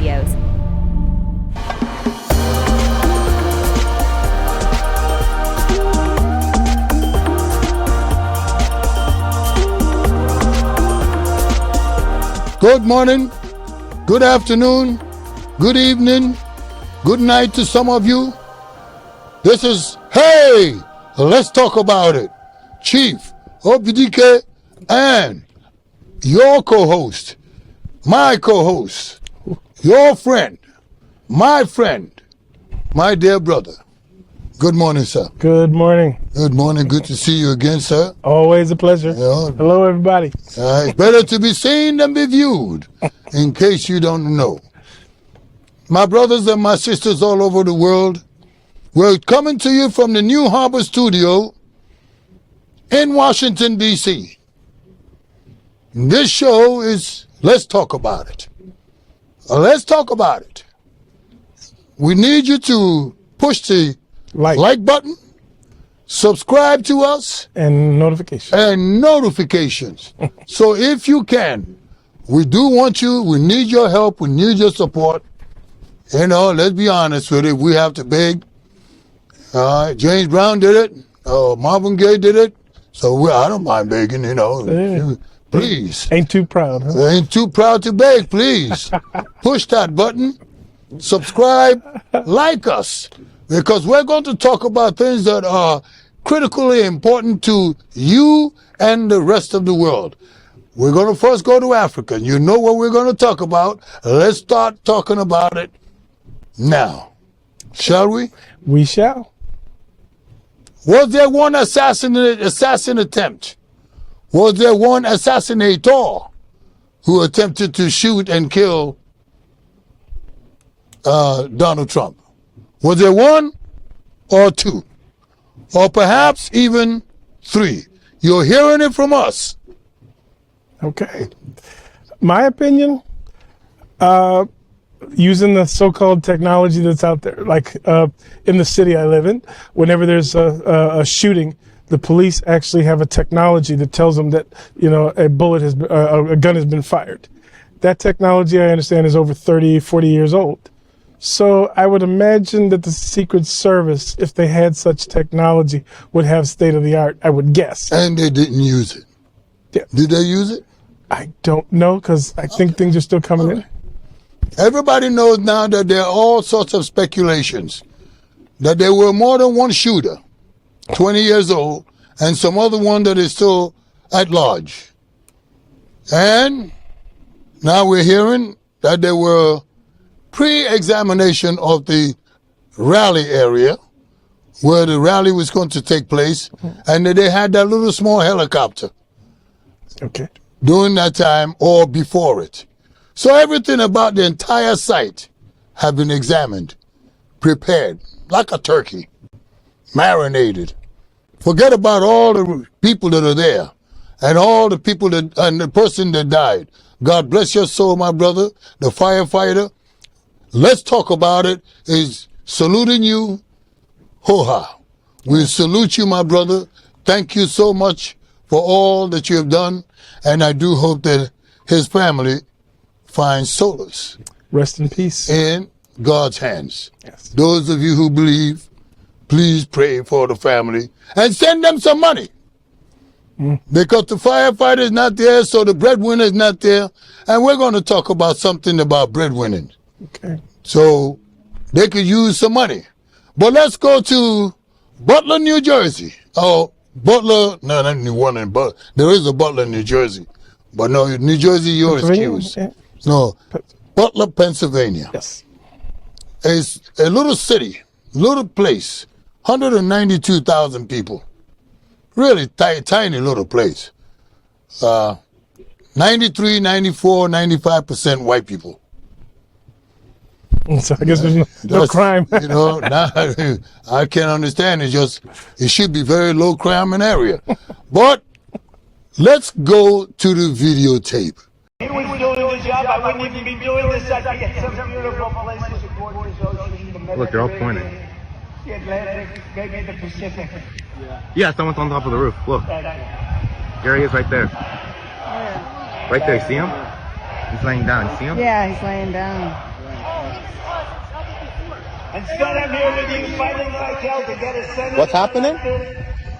videos. Good morning, good afternoon, good evening, good night to some of you. This is, hey, let's talk about it. Chief OBDK and your co-host, my co-host, your friend, my dear brother. Good morning, sir. Good morning. Good morning. Good to see you again, sir. Always a pleasure. Yeah. Hello, everybody. It's better to be seen than be viewed, in case you don't know. My brothers and my sisters all over the world, we're coming to you from the New Harbor Studio in Washington, D.C. This show is Let's Talk About It. Let's talk about it. We need you to push the like button, subscribe to us, and notifications. So if you can, we do want you, we need your help, we need your support. You know, let's be honest with it, we have to beg. James Brown did it, Marvin Gaye did it, so I don't mind begging, you know. Please. Ain't too proud, huh? Ain't too proud to beg, please. Push that button, subscribe, like us, because we're going to talk about things that are critically important to you and the rest of the world. We're going to first go to Africa. You know what we're going to talk about. Let's start talking about it now. Shall we? We shall. Was there one assassin attempt? Was there one assassinator who attempted to shoot and kill Donald Trump? Was there one or two? Or perhaps even three? You're hearing it from us. Okay. My opinion, using the so-called technology that's out there, like in the city I live in, whenever there's a shooting, the police actually have a technology that tells them that, you know, a gun has been fired. That technology, I understand, is over 30, 40 years old. So I would imagine that the Secret Service, if they had such technology, would have state-of-the-art, I would guess. And they didn't use it. Yeah. Did they use it? I don't know, because I think things are still coming in. Everybody knows now that there are all sorts of speculations that there were more than one shooter, 20 years old, and some other one that is still at large. And now we're hearing that there were pre-examination of the rally area where the rally was going to take place, and that they had that little small helicopter during that time or before it. So everything about the entire site have been examined, prepared, like a turkey, marinated. Forget about all the people that are there and all the people and the person that died. God bless your soul, my brother, the firefighter. Let's talk about it. Is saluting you. Ho-ha. We salute you, my brother. Thank you so much for all that you have done. And I do hope that his family finds solace. Rest in peace. In God's hands. Yes. Those of you who believe, please pray for the family and send them some money. Because the firefighter is not there, so the breadwinner is not there. And we're going to talk about something about breadwinning. Okay. So they could use some money. But let's go to Butler, New Jersey. Oh, Butler, no, not New Orleans, but there is a Butler, New Jersey. But no, New Jersey, you're excused. Yeah. No, Butler, Pennsylvania. Yes. It's a little city, little place, 192,000 people. Really tiny little place. 93, 94, 95% white people. So I guess there's no crime. You know, now, I can't understand. It should be very low crime in area. But let's go to the videotape. He was doing the job. I wouldn't even be doing this. I'd be at some beautiful places, the gorgeous ocean, the Mediterranean. Look, they're all pointing. The Atlantic, maybe the Pacific. Yeah, someone's on top of the roof. Look. There he is right there. Right there, see him? He's laying down. See him? Yeah, he's laying down. Instead, I'm here with you fighting like hell to get a senator. What's happening?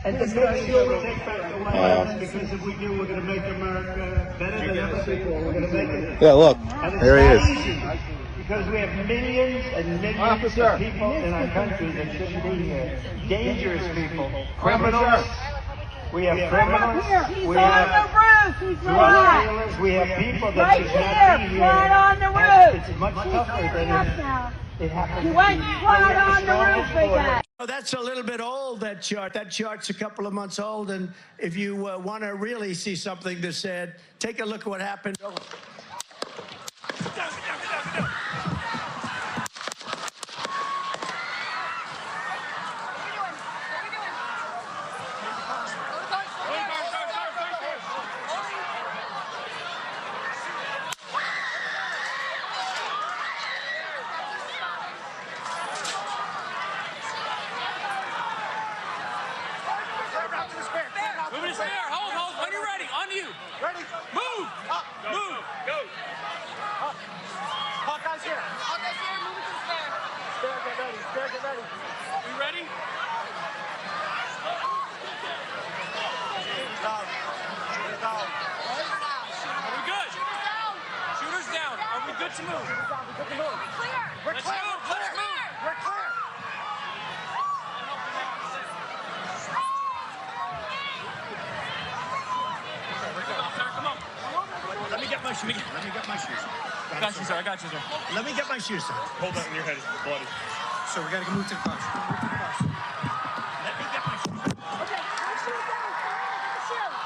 And to make sure we take back the White House, because if we do, we're going to make America better than ever before. We're going to make it. Yeah, look. And it's There he not is. easy, because we have millions and millions of people in our country that shouldn't be here. Dangerous people, criminals. We have criminals. He's We on have the roof. He's drug right. dealers. We have people that Right should not here, be here. right on the And roof. it's much He's tougher standing than up now. it happens. He went right on the roof again. Oh, that's a little bit old, that chart. That chart's a couple of months old, and if you want to really see something that's said, take a look at what happened. Moving his hair. Hold. When you're ready. On you. Ready. Move. Up. Move. Go. Up. Hawkeye's here. Hawkeye's here. Move it to the stair. Stair, get ready. Stair, get ready. We ready? Down. Down. Are we good? Shooters down. Are we good to move? We're clear. Let's move. Let's move. We're clear. Come on. Let me get my shoes. Let me get my shoes. I got you, sir. I got you, sir. Let me get my shoes, sir. Hold that in your head. It's bloody. So we got to move to the car. Move to the car. Let me get my shoes. Okay, put your shoes down. Put your shoes.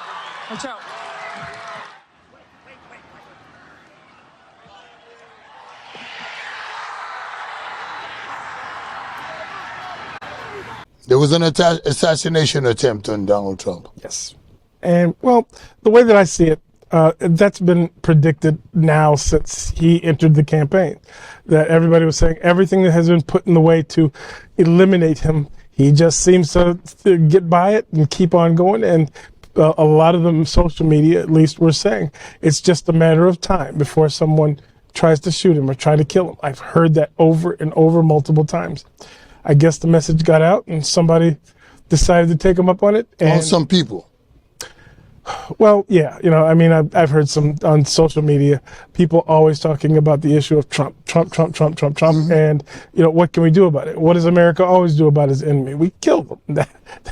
Watch out. There was an assassination attempt on Donald Trump. Yes. And, well, the way that I see it, that's been predicted now since he entered the campaign. That everybody was saying everything that has been put in the way to eliminate him, he just seems to get by it and keep on going. And a lot of them, social media at least, were saying it's just a matter of time before someone tries to shoot him or try to kill him. I've heard that over and over multiple times. I guess the message got out and somebody decided to take him up on it. And On some people. well, yeah, I mean, I've heard some on social media, people always talking about the issue of Trump, and, what can we do about it? What does America always do about his enemy? We kill them.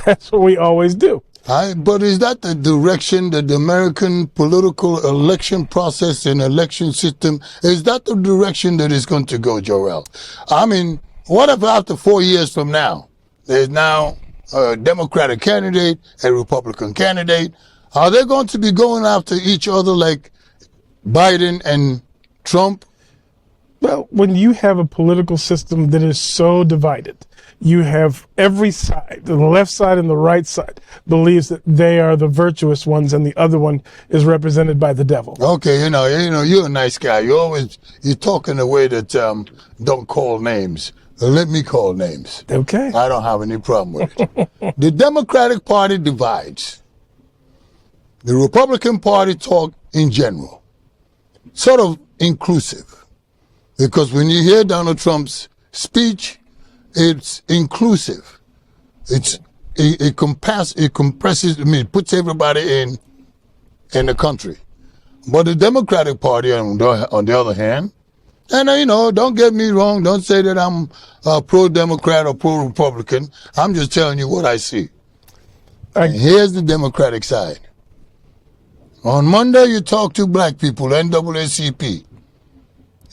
That's what we always do. But is that the direction that the American political election process and election system, is that the direction that is going to go, Joel? I mean, what if after 4 years from now, there's now a Democratic candidate, a Republican candidate? Are they going to be going after each other like Biden and Trump? Well, when you have a political system that is so divided, you have every side, the left side and the right side, believes that they are the virtuous ones and the other one is represented by the devil. Okay, you're a nice guy. You talk in a way that don't call names. Let me call names. Okay. I don't have any problem with it. The Democratic Party divides. The Republican Party talk in general. Sort of inclusive. Because when you hear Donald Trump's speech, it's inclusive. It compresses, puts everybody in the country. But the Democratic Party, on the other hand, and don't get me wrong, don't say that I'm pro-Democrat or pro-Republican. I'm just telling you what I see. And here's the Democratic side. On Monday, you talk to black people, NAACP.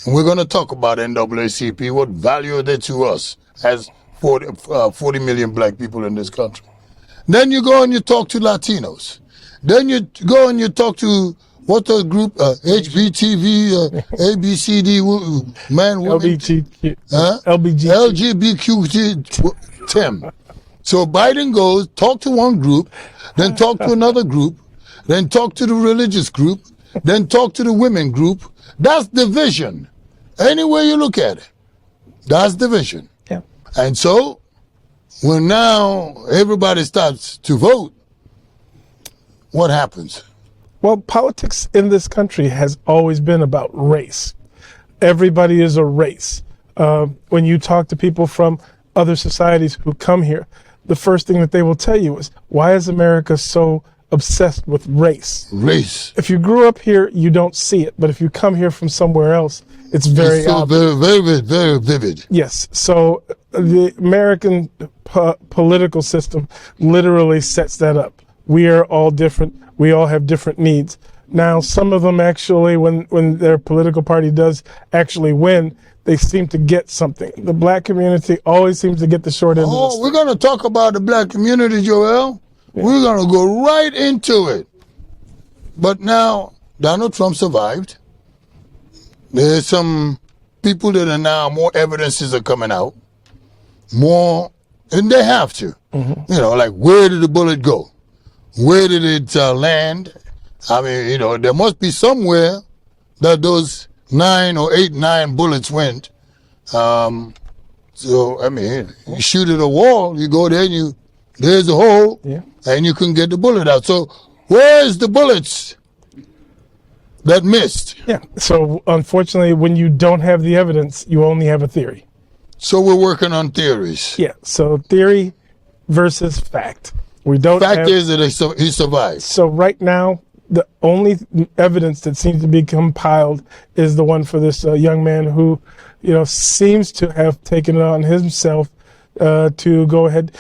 And we're going to talk about NAACP, what value are they to us as 40 million black people in this country. Then you go and you talk to Latinos. Then you go and you talk to what's the group, HBTV, ABCD, man, woman, LGBTQ, Tim. So Biden goes, talk to one group, then talk to another group, then talk to the religious group, then talk to the women group. That's division. Any way you look at it, that's division. Yeah. And so, when now everybody starts to vote, what happens? Well, politics in this country has always been about race. Everybody is a race. When you talk to people from other societies who come here, the first thing that they will tell you is, why is America so obsessed with race? Race. If you grew up here, you don't see it. But if you come here from somewhere else, it's very It's so obvious. very vivid. Yes. So the American political system literally sets that up. We are all different. We all have different needs. Now, some of them actually, when their political party does actually win, they seem to get something. The black community always seems to get the short end of the Oh, stick. we're going to talk about the black community, Joel. Yeah. We're going to go right into it. But now, Donald Trump survived. There's some people that are now, more evidences are coming out. More, and they have to. Mm-hmm. You know, like, where did the bullet go? Where did it land? I mean, you know, there must be somewhere that those 9 bullets went. So, I mean, you shoot at a wall, you go there and there's a hole, and you can get the bullet out. So, where's the bullets that missed? Yeah. So, unfortunately, when you don't have the evidence, you only have a theory. So, we're working on theories. Yeah. So, theory versus fact. We don't. Fact is that he survived. So, right now, the only evidence that seems to be compiled is the one for this young man who, you know, seems to have taken it on himself to go ahead.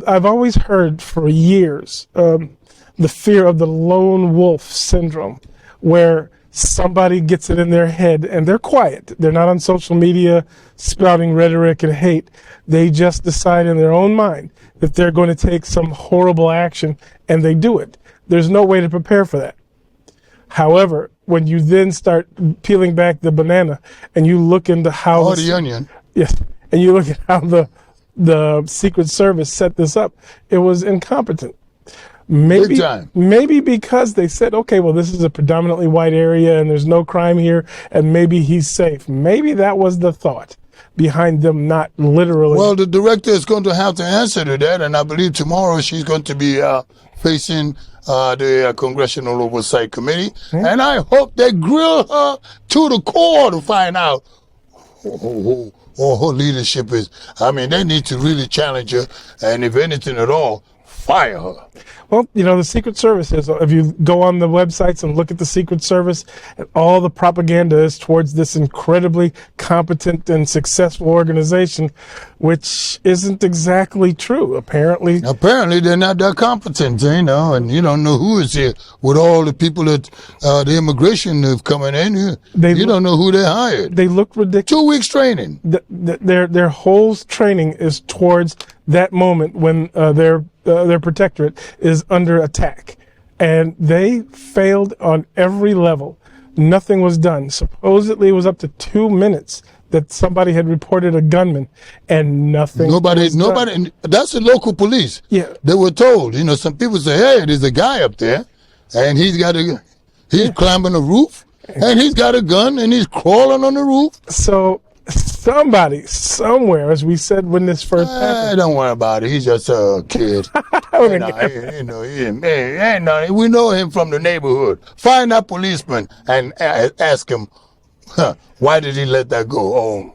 I've always heard for years the fear of the lone wolf syndrome, where somebody gets it in their head and they're quiet. They're not on social media spouting rhetoric and hate. They just decide in their own mind that they're going to take some horrible action, and they do it. There's no way to prepare for that. However, when you then start peeling back the banana and you look into how the onion. Yes. And you look at how the Secret Service set this up, it was incompetent. Maybe, Big time. Maybe because they said, okay, well, this is a predominantly white area and there's no crime here, and maybe he's safe. Maybe that was the thought behind them not literally. Well, the director is going to have to answer to that, and I believe tomorrow she's going to be facing the Congressional Oversight Committee, and I hope they grill her to the core to find out who her leadership is. I mean, they need to really challenge her, and if anything at all, fire her. Well, you know, the Secret Service is, if you go on the websites and look at the Secret Service, and all the propaganda is towards this incredibly competent and successful organization, which isn't exactly true, apparently. Apparently, they're not that competent, you know, and you don't know who is here with all the people that the immigration have coming in here. You don't know who they hired. They look ridiculous. 2 weeks training. Their whole training is towards that moment when their protectorate is under attack, and they failed on every level. Nothing was done. Supposedly, it was up to 2 minutes that somebody had reported a gunman, and nothing. Nobody. Done. That's the local police. Yeah, they were told. You know, some people say, "Hey, there's a guy up there, and he's climbing the roof, and he's got a gun, and he's crawling on the roof." So somebody, somewhere, as we said when this first happened. Don't worry about it. He's just a kid. We know him from the neighborhood. Find that policeman and ask him, why did he let that go? Oh.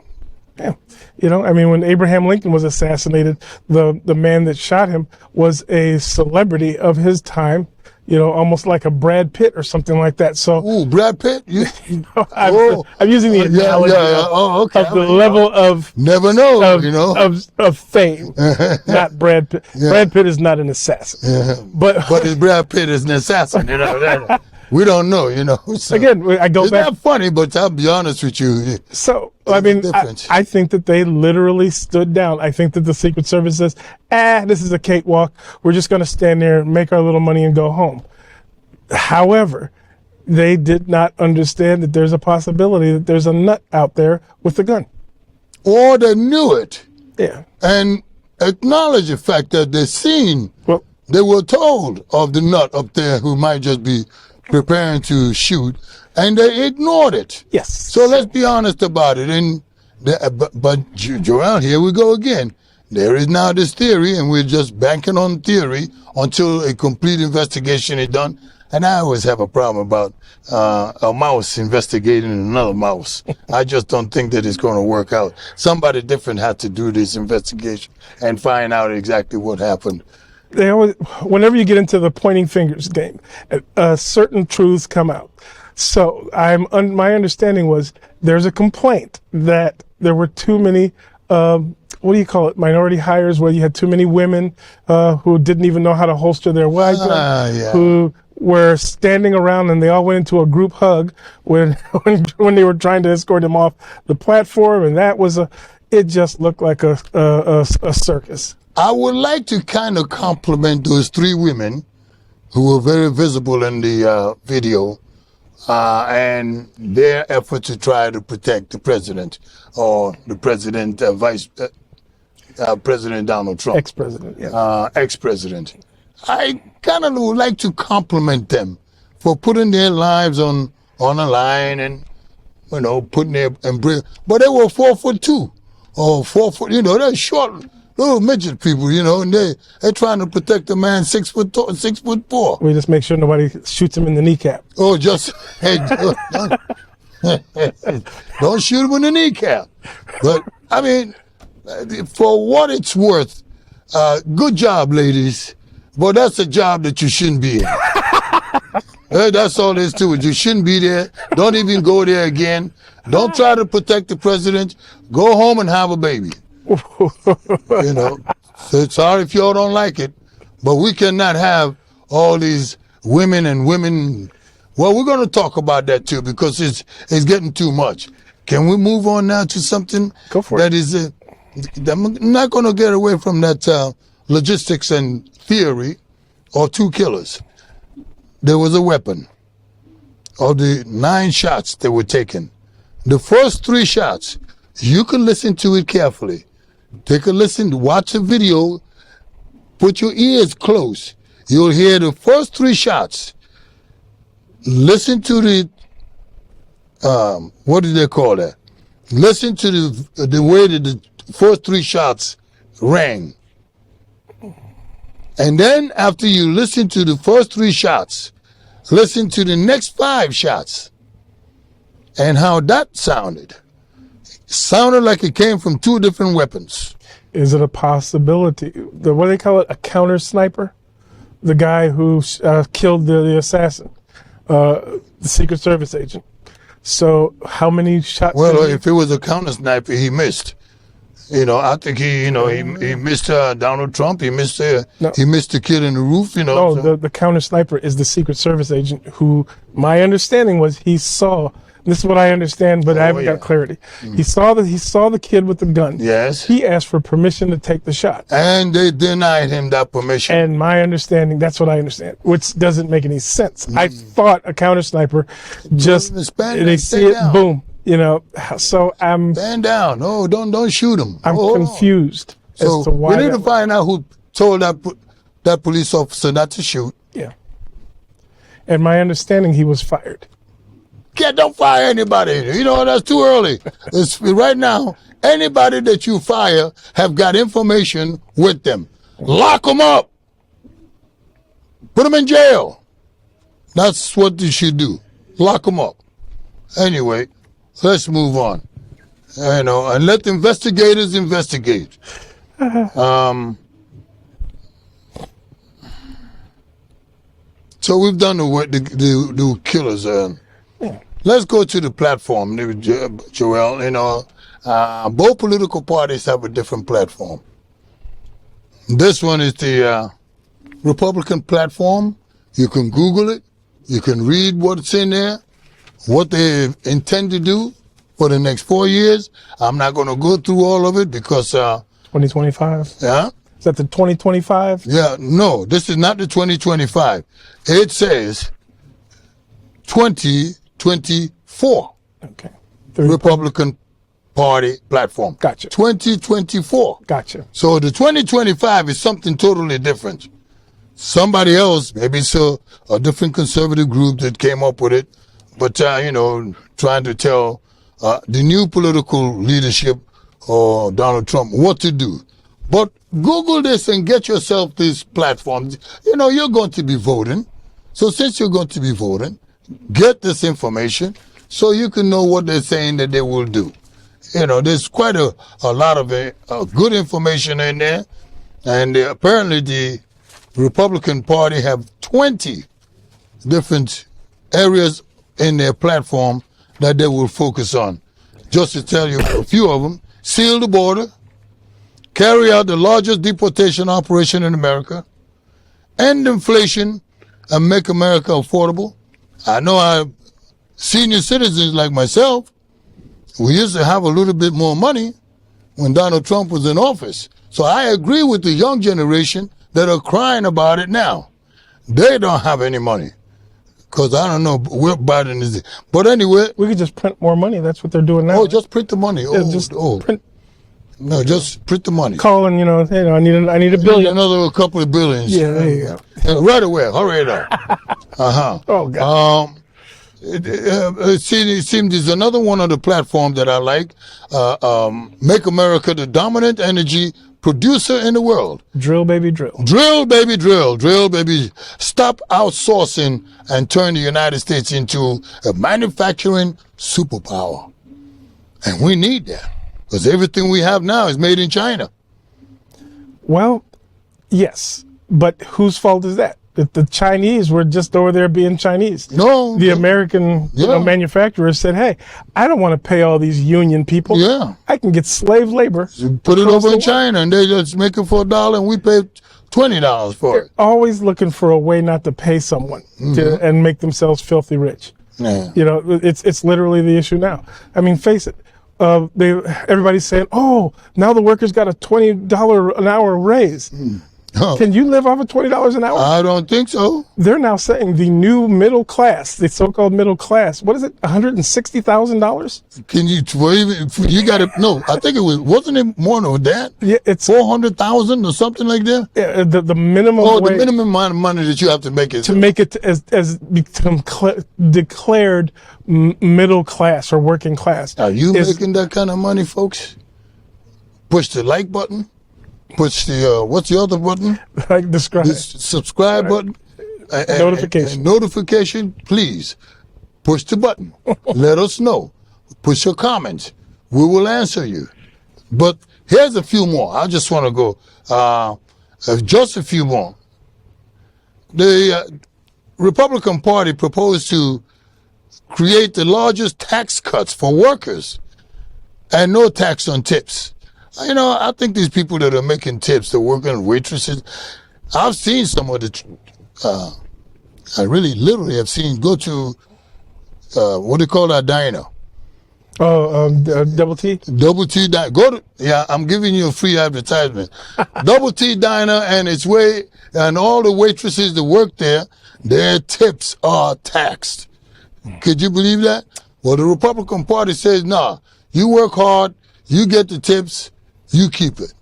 Yeah. You know, I mean, when Abraham Lincoln was assassinated, the man that shot him was a celebrity of his time. You know, almost like a Brad Pitt or something like that. So, ooh, Brad Pitt? I'm using the analogy of the level of never know, of fame, not Brad Pitt. Yeah. Brad Pitt is not an assassin, but if Brad Pitt is an assassin, you know, we don't know, you know. So, again, I go back. It's not funny, but I'll be honest with you. So, I mean, I think that they literally stood down. I think that the Secret Service says, this is a cakewalk. We're just going to stand there, make our little money, and go home. However, they did not understand that there's a possibility that there's a nut out there with a gun. Or they knew it. Yeah. And acknowledge the fact that they were told of the nut up there who might just be preparing to shoot, and they ignored it. Yes. So let's be honest about it. And but Joel, here we go again. There is now this theory, and we're just banking on theory until a complete investigation is done. And I always have a problem about a mouse investigating another mouse. I just don't think that it's going to work out. Somebody different had to do this investigation and find out exactly what happened. They always, whenever you get into the pointing fingers game, certain truths come out. So my understanding was there's a complaint that there were too many, what do you call it, minority hires, where you had too many women who didn't even know how to holster their weapon, who were standing around, and they all went into a group hug when they were trying to escort him off the platform, and it just looked like a circus. I would like to kind of compliment those three women who were very visible in the video and their effort to try to protect the president or the president, President Donald Trump. Ex-president, yes. Ex-president. I kind of would like to compliment them for putting their lives on the line and, putting their embrace. But they were 4'2" or 4 foot, they're short little midget people, and they're trying to protect a man 6'4". We just make sure nobody shoots him in the kneecap. Oh, hey, don't shoot him in the kneecap. But I mean, for what it's worth, good job, ladies. But that's a job that you shouldn't be in. That's all there is to it. You shouldn't be there. Don't even go there again. Don't try to protect the president. Go home and have a baby. So sorry if y'all don't like it, but we cannot have all these women. Well, we're going to talk about that too, because it's getting too much. Can we move on now to something Go for that it. is I'm not going to get away from that logistics and theory of two killers. There was a weapon. Of the 9 shots that were taken, the first 3 shots, you can listen to it carefully. Take a listen, watch the video, put your ears close. You'll hear the first 3 shots. Listen to the, what do they call that? Listen to the way that the first 3 shots rang. And then after you listen to the first 3 shots, listen to the next 5 shots and how that sounded. Sounded like it came from 2 different weapons. Is it a possibility? What do they call it? A counter sniper? The guy who killed the assassin, the Secret Service agent. So how many shots? Well, if it was a counter sniper, he missed. I think he missed Donald Trump. He missed the kid in the roof. No, so. the counter sniper is the Secret Service agent who, my understanding was, he saw. This is what I understand, but I haven't got clarity. He saw the kid with the gun. Yes. He asked for permission to take the shot, and they denied him that permission. And my understanding, that's what I understand, which doesn't make any sense. I thought a counter sniper just they see it, down. Boom. So I'm stand down. No, don't shoot him. I'm confused as to why. We need to find out who told that police officer not to shoot. Yeah. And my understanding, he was fired. Don't fire anybody. That's too early. Right now, anybody that you fire have got information with them. Lock them up. Put them in jail. That's what you should do. Lock them up. Anyway, let's move on. And let the investigators investigate. So we've done the killers. Let's go to the platform, Joel. Both political parties have a different platform. This one is the Republican platform. You can Google it. You can read what's in there, what they intend to do for the next 4 years. I'm not going to go through all of it because... 2025? Yeah. Is that the 2025? Yeah, no, this is not the 2025. It says 2024. Okay. Republican Party platform. Gotcha. 2024. Gotcha. So the 2025 is something totally different. Somebody else, maybe it's a different conservative group that came up with it, but, trying to tell the new political leadership or Donald Trump what to do. But Google this and get yourself this platform. You're going to be voting. So since you're going to be voting, get this information so you can know what they're saying that they will do. You know, there's quite a lot of good information in there. And apparently the Republican Party have 20 different areas in their platform that they will focus on. Just to tell you a few of them: seal the border, carry out the largest deportation operation in America, end inflation, and make America affordable. I know senior citizens like myself, we used to have a little bit more money when Donald Trump was in office. So I agree with the young generation that are crying about it now. They don't have any money. Because I don't know where Biden is. But anyway. We could just print more money. That's what they're doing now. Oh, just print the money. Print. No, just print the money. Calling, I need a billion. Another couple of billions. Yeah, there you go. Right away. Hurry it up. Oh, God. It seems there's another one on the platform that I like. Make America the dominant energy producer in the world. Drill, baby, drill. Drill, baby, drill. Drill, baby. Stop outsourcing and turn the United States into a manufacturing superpower. And we need that because everything we have now is made in China. Well, yes. But whose fault is that? The Chinese were just over there being Chinese. No. The American manufacturers said, hey, I don't want to pay all these union people. Yeah. I can get slave labor. Put it over in China and they just make it for $1 and we pay $20 for it. Always looking for a way not to pay someone and make themselves filthy rich. Yeah. It's literally the issue now. I mean, face it. Everybody's saying, oh, now the workers got a $20 an hour raise. Oh. Can you live off of $20 an hour? I don't think so. They're now saying the new middle class, the so-called middle class, what is it, $160,000? Can you got to, no, I think wasn't it more than that? Yeah, it's 400,000 or something like that? Yeah, the minimum Oh, wage, the minimum amount of money that you have to make is. to make it as become declared middle class or working class. Are you making that kind of money, folks? Push the like button. Push the, what's the other button? Like describe. The subscribe button. Notification. And notification, please. Push the button. Let us know. Push your comments. We will answer you. But here's a few more. I just want to go, just a few more. The Republican Party proposed to create the largest tax cuts for workers and no tax on tips. I think these people that are making tips, the working waitresses, I've seen some of the, I really literally have seen, go to, what do you call that diner? Oh, Double T? Double T Diner. I'm giving you a free advertisement. Double T Diner and and all the waitresses that work there, their tips are taxed. Could you believe that? Well, the Republican Party says, nah, you work hard, you get the tips, you keep it.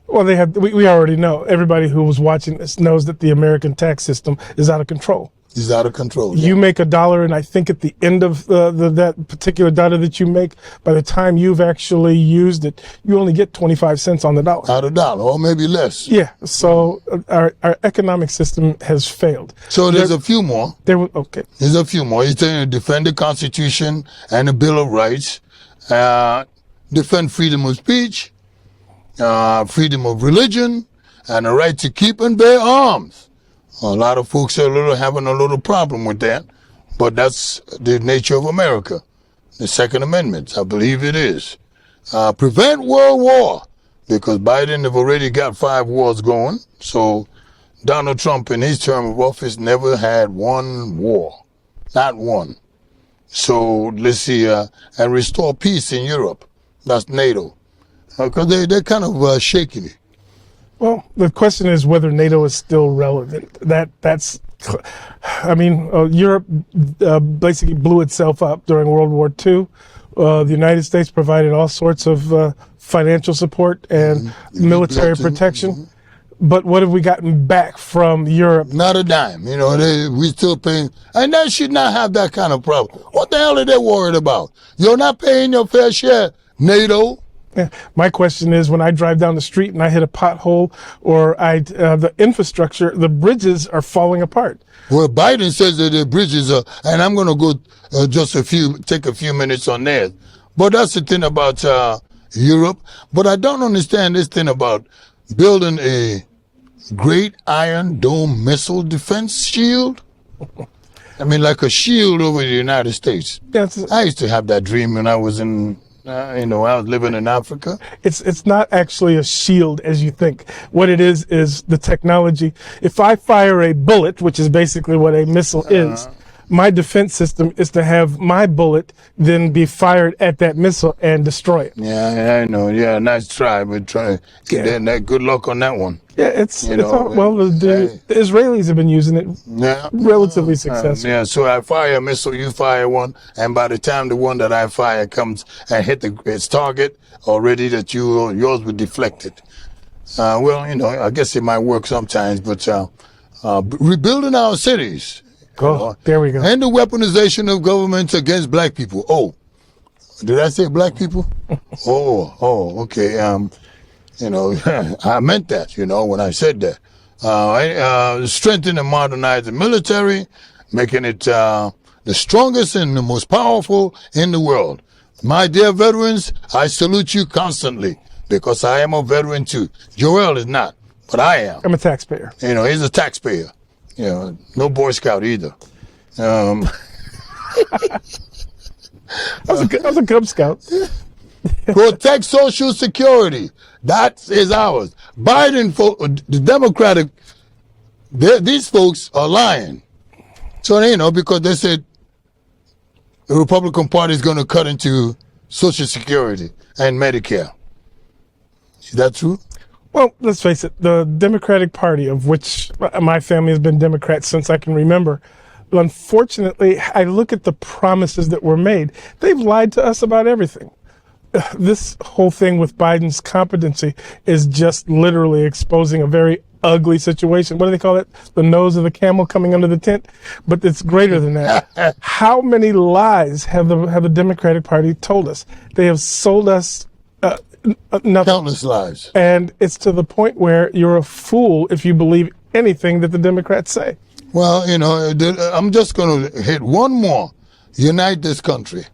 Well, we already know. Everybody who was watching this knows that the American tax system is out of control. It's out of control. You make $1, and I think at the end of that particular dollar that you make, by the time you've actually used it, you only get 25 cents on the dollar. Out of $1, or maybe less. Yeah. So our economic system has failed. So there's a few more. Okay. There's a few more. He's saying defend the Constitution and the Bill of Rights, defend freedom of speech, freedom of religion, and the right to keep and bear arms. A lot of folks are having a little problem with that, but that's the nature of America. The Second Amendment, I believe it is. Prevent world war, because Biden have already got 5 wars going. So Donald Trump in his term of office never had one war, not one. So let's see, and restore peace in Europe. That's NATO. Because they're kind of shaking it. Well, the question is whether NATO is still relevant. Europe basically blew itself up during World War II. The United States provided all sorts of financial support and military protection. But what have we gotten back from Europe? Not a dime. We still paying. And they should not have that kind of problem. What the hell are they worried about? You're not paying your fair share, NATO. Yeah. My question is, when I drive down the street and I hit a pothole, or the infrastructure, the bridges are falling apart. Well, Biden says that the bridges are, and I'm going to go take a few minutes on that. But that's the thing about Europe. But I don't understand this thing about building a great Iron Dome missile defense shield. I mean, like a shield over the United States. I used to have that dream when I was in, I was living in Africa. It's not actually a shield as you think. What it is the technology. If I fire a bullet, which is basically what a missile is, my defense system is to have my bullet then be fired at that missile and destroy it. Yeah, I know. Yeah, nice try, but good luck on that one. Yeah, the Israelis have been using it relatively successfully. So I fire a missile, you fire one, and by the time the one that I fire comes and hit its target, already yours will deflect it. I guess it might work sometimes, but rebuilding our cities. There we go. And the weaponization of governments against black people. Oh, did I say black people? Okay. I meant that, when I said that. Strengthen and modernize the military, making it the strongest and the most powerful in the world. My dear veterans, I salute you constantly because I am a veteran too. Joel is not, but I am. I'm a taxpayer. He's a taxpayer. No Boy Scout either. I was a Cub Scout. Protect Social Security. That is ours. Biden, the Democratic, these folks are lying. So, because they said the Republican Party is going to cut into Social Security and Medicare. Is that true? Well, let's face it, the Democratic Party, of which my family has been Democrat since I can remember, unfortunately, I look at the promises that were made. They've lied to us about everything. This whole thing with Biden's competency is just literally exposing a very ugly situation. What do they call it? The nose of the camel coming under the tent? But it's greater than that. How many lies have the Democratic Party told us? They have sold us nothing. Countless lies. And it's to the point where you're a fool if you believe anything that the Democrats say. Well, I'm just going to hit one more. Unite this country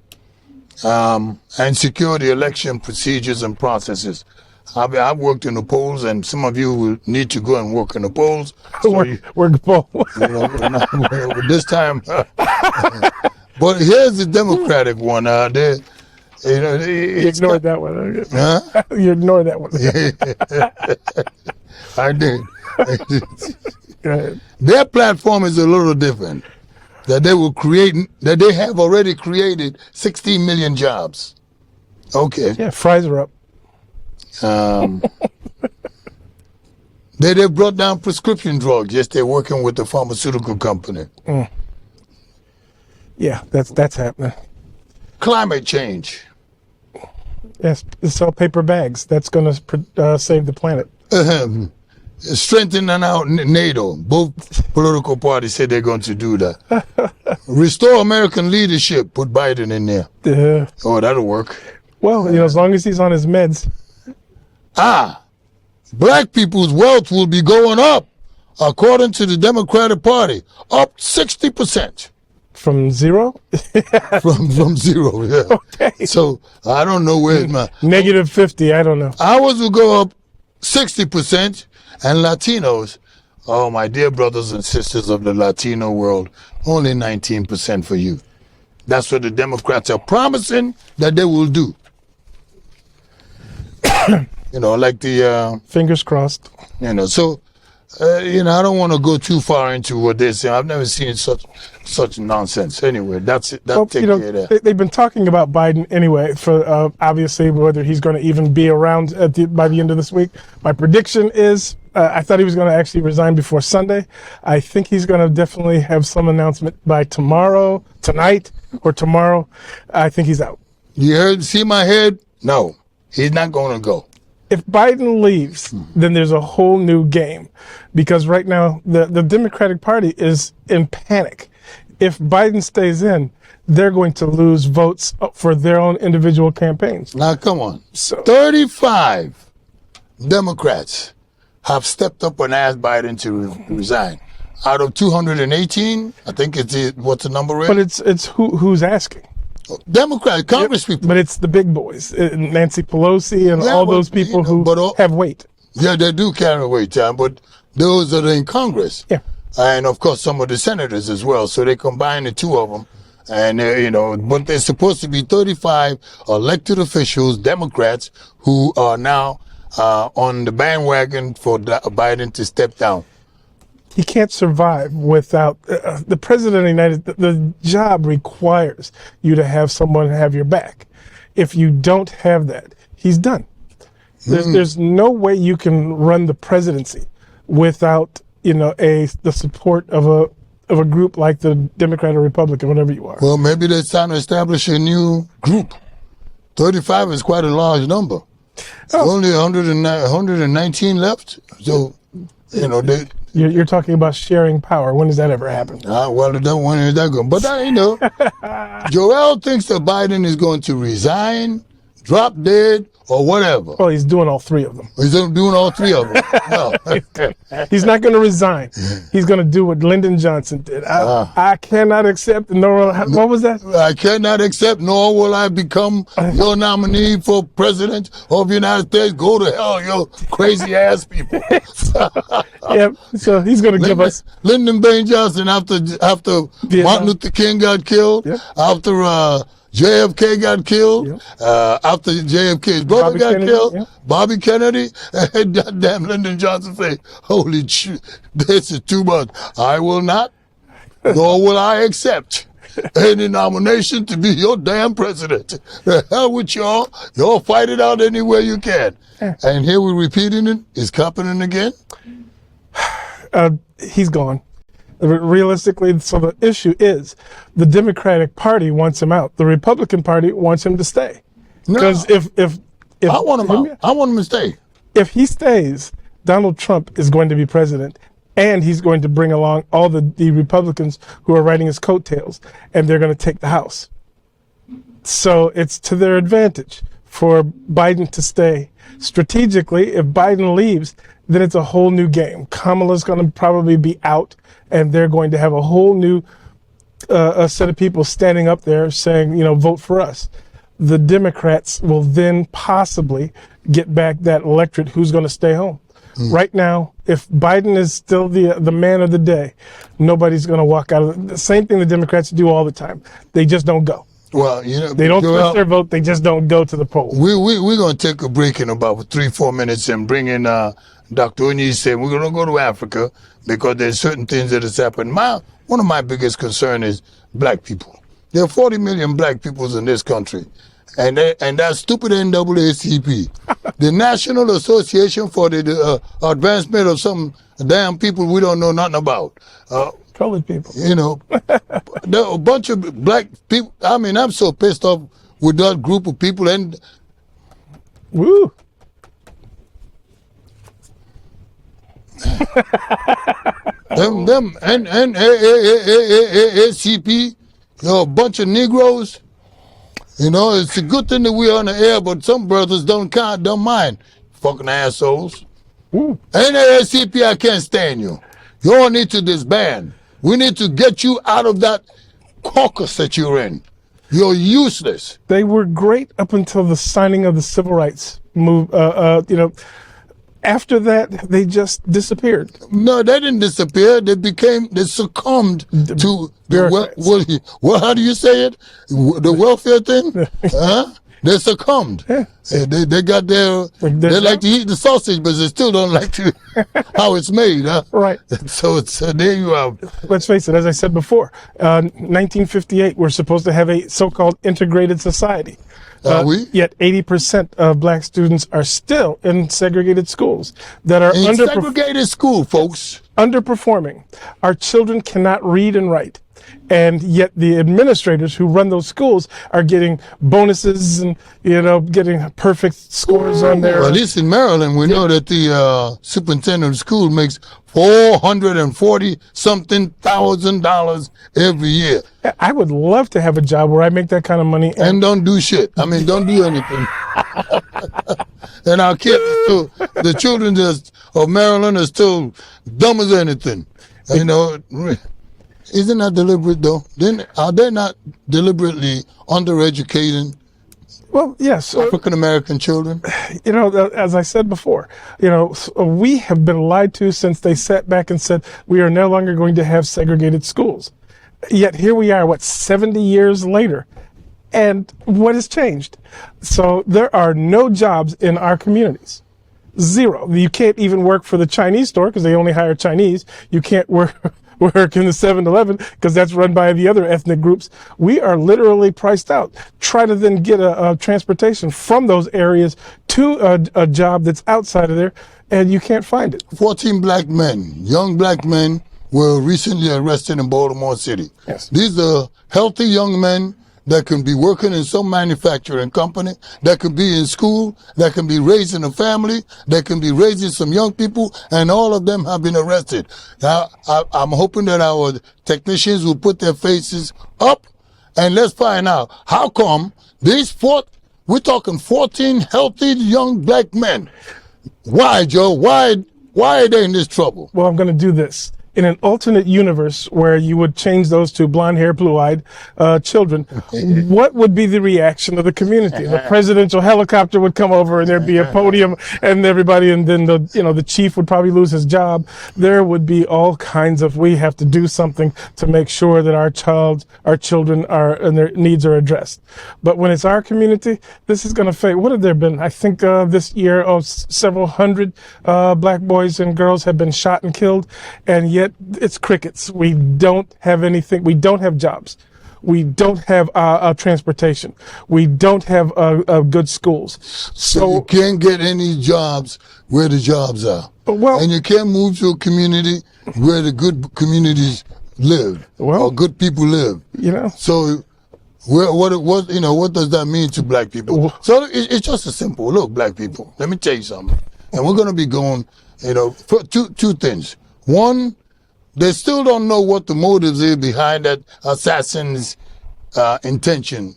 and secure the election procedures and processes. I've worked in the polls, and some of you will need to go and work in the polls. So work both. This time. But here's the Democratic one. You ignored that one. Huh? You ignored that one. I did. Go ahead. Their platform is a little different. That they have already created 16 million jobs. Okay. Yeah, fries are up. They brought down prescription drugs. Yes, they're working with the pharmaceutical company. Yeah, that's happening. Climate change. Yes, sell paper bags. That's going to save the planet. Strengthening out NATO. Both political parties say they're going to do that. Restore American leadership. Put Biden in there. That'll work. Well, as long as he's on his meds. Black people's wealth will be going up, according to the Democratic Party, up 60%. From zero? from zero, yeah. Okay. So I don't know where my negative 50. I don't know. Ours will go up 60%, and Latinos, my dear brothers and sisters of the Latino world, only 19% for you. That's what the Democrats are promising that they will do. Like the fingers crossed. So I don't want to go too far into what they're saying. I've never seen such nonsense. Anyway, that's it. Take care of that. They've been talking about Biden anyway for obviously whether he's going to even be around by the end of this week. My prediction is I thought he was going to actually resign before Sunday. I think he's going to definitely have some announcement by tonight or tomorrow. I think he's out. You see my head? No, he's not going to go. If Biden leaves, then there's a whole new game, because right now the Democratic Party is in panic. if Biden stays in, they're going to lose votes for their own individual campaigns. Now, come on. So 35 Democrats have stepped up and asked Biden to resign. Out of 218, I think what's the number? but it's who's asking. Democrats, Congress people. But it's the big boys, Nancy Pelosi and Yeah, all but, those people who have weight. Yeah, they do carry weight, Tom, but those that are in Congress. Yeah. And, of course, some of the senators as well. So they combine the two of them. And, but there's supposed to be 35 elected officials, Democrats, who are now on the bandwagon for Biden to step down. He can't survive without the president of the United States. The job requires you to have someone have your back. If you don't have that, he's done. There's no way you can run the presidency without the support of a group like the Democrat or Republican, whatever you are. Well, maybe they're trying to establish a new group. 35 is quite a large number. Only 119 left. So, You're talking about sharing power. When does that ever happen? Well, when is that going? But, Joel thinks that Biden is going to resign, drop dead, or whatever. Well, he's doing all three of them. He's doing all three of them. No. He's not going to resign. He's going to do what Lyndon Johnson did. I cannot accept, what was that? I cannot accept, nor will I become your nominee for president of the United States. Go to hell, you crazy ass people. Yeah, so he's going to give us. Lyndon B. Johnson, after Martin Luther King got killed, after JFK got killed, after JFK's brother got killed, Bobby Kennedy, and goddamn Lyndon Johnson said, holy shit, this is too much. I will not, nor will I accept any nomination to be your damn president. The hell with y'all. Y'all fight it out anywhere you can. And here we're repeating it. It's happening again. He's gone. Realistically, so the issue is the Democratic Party wants him out. The Republican Party wants him to stay. Because if I want him out. I want him to stay. If he stays, Donald Trump is going to be president, and he's going to bring along all the Republicans who are riding his coattails, and they're going to take the House. So it's to their advantage for Biden to stay. Strategically, if Biden leaves, then it's a whole new game. Kamala's going to probably be out, and they're going to have a whole new a set of people standing up there saying, vote for us. The Democrats will then possibly get back that electorate who's going to stay home. Right now, if Biden is still the man of the day, nobody's going to walk out of it. The same thing the Democrats do all the time. They just don't go. Well, they don't switch their vote. They just don't go to the polls. We're going to take a break in about 3-4 minutes and bring in Dr. Onyi said we're going to go to Africa because there's certain things that has happened. One of my biggest concern is black people. There are 40 million black people in this country, and that stupid NAACP, the National Association for the Advancement of some damn people we don't know nothing about. Colored people. There are a bunch of black people. I mean, I'm so pissed off with that group of people. And woo. them NAACP, a bunch of Negroes. It's a good thing that we're on the air, but some brothers don't mind. Fucking assholes. NAACP, I can't stand you. You all need to disband. We need to get you out of that caucus that you're in. You're useless. They were great up until the signing of the Civil Rights move. After that, they just disappeared. No, they didn't disappear. They succumbed to the how do you say it? The welfare thing? They succumbed. Yeah. They got they like to eat the sausage, but they still don't like to how it's made. Huh? Right. So there you are. Let's face it, as I said before, 1958, we're supposed to have a so-called integrated society. Yet 80% of black students are still in segregated schools that are segregated school, folks. Underperforming. Our children cannot read and write. And yet the administrators who run those schools are getting bonuses and, getting perfect scores on their. Well, at least in Maryland, we know that the superintendent of school makes $440-something thousand every year. I would love to have a job where I make that kind of money. And don't do shit. I mean, don't do anything. And our kids, the children of Maryland are still dumb as anything. Isn't that deliberate, though? Are they not deliberately undereducating Well, yes. African American children? As I said before, we have been lied to since they sat back and said we are no longer going to have segregated schools. Yet here we are, 70 years later, and what has changed? So there are no jobs in our communities. Zero. You can't even work for the Chinese store because they only hire Chinese. You can't work in the 7-Eleven because that's run by the other ethnic groups. We are literally priced out. Try to then get a transportation from those areas to a job that's outside of there, and you can't find it. 14 black men, young black men, were recently arrested in Baltimore City. Yes. These are healthy young men that can be working in some manufacturing company, that can be in school, that can be raising a family, that can be raising some young people, and all of them have been arrested. Now, I'm hoping that our technicians will put their faces up, and let's find out how come we're talking 14 healthy young black men. Why, Joe? Why are they in this trouble? Well, I'm going to do this. In an alternate universe where you would change those to blonde hair, blue-eyed children, what would be the reaction of the community? The presidential helicopter would come over and there'd be a podium and everybody, and then the chief would probably lose his job. There would be all kinds of, we have to do something to make sure that our children and their needs are addressed. But when it's our community, this is going to fade. What have there been? I think this year, several hundred black boys and girls have been shot and killed, and yet it's crickets. We don't have anything. We don't have jobs. We don't have transportation. We don't have good schools. So you can't get any jobs where the jobs are. Well, and you can't move to a community where the good communities live, or good people live. So what does that mean to black people? So it's just a simple look, black people. Let me tell you something. And we're going to be going, for two things. One, they still don't know what the motives is behind that assassin's intention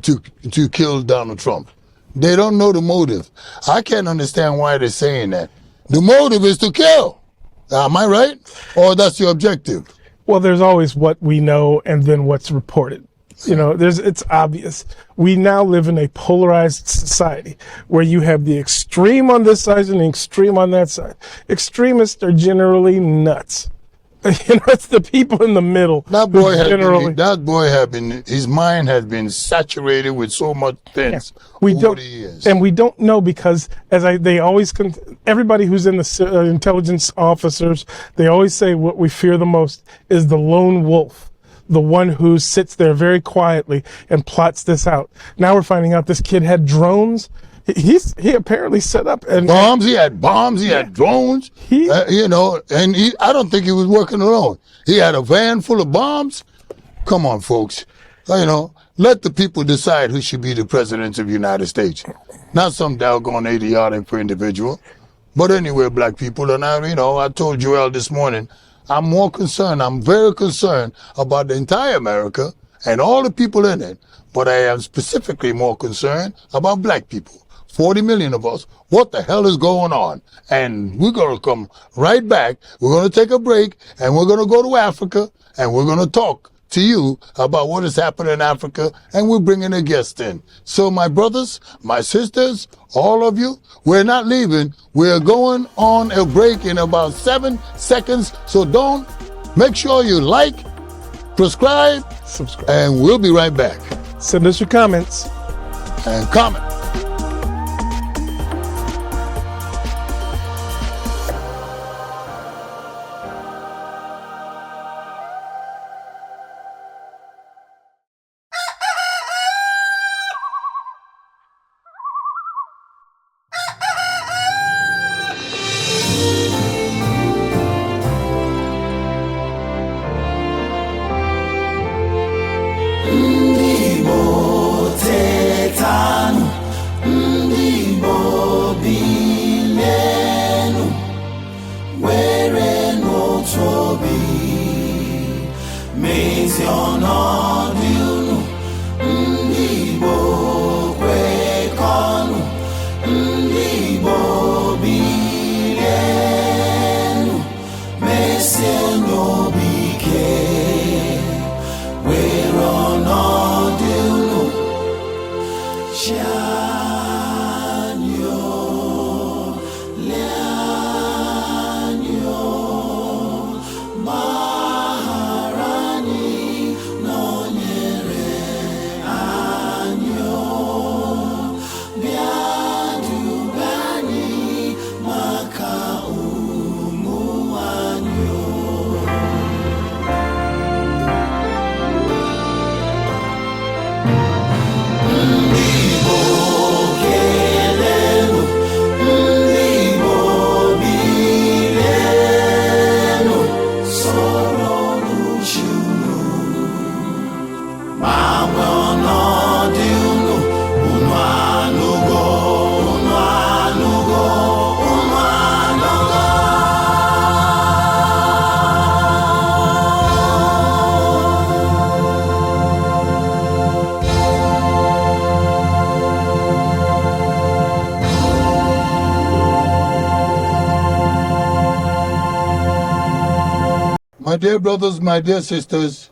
to kill Donald Trump. They don't know the motive. I can't understand why they're saying that. The motive is to kill. Am I right? Or that's your objective? Well, there's always what we know and then what's reported. It's obvious. We now live in a polarized society where you have the extreme on this side and the extreme on that side. Extremists are generally nuts. It's the people in the middle. That boy his mind has been saturated with so much things over the years. And we don't know because, everybody who's in the intelligence officers, they always say what we fear the most is the lone wolf, the one who sits there very quietly and plots this out. Now we're finding out this kid had drones. He apparently set up bombs. He had bombs. He had drones. And I don't think he was working alone. He had a van full of bombs. Come on, folks. Let the people decide who should be the president of the United States, not some doggone idiotic individual. But anyway, black people, and I told Joel this morning, I'm more concerned. I'm very concerned about the entire America and all the people in it. But I am specifically more concerned about black people. 40 million of us. What the hell is going on? And we're going to come right back. We're going to take a break, and we're going to go to Africa, and we're going to talk to you about what is happening in Africa, and we're bringing a guest in. So my brothers, my sisters, all of you, we're not leaving. We're going on a break in about 7 seconds. So make sure you subscribe, and we'll be right back. Send us your comments. And comment. My dear brothers, my dear sisters,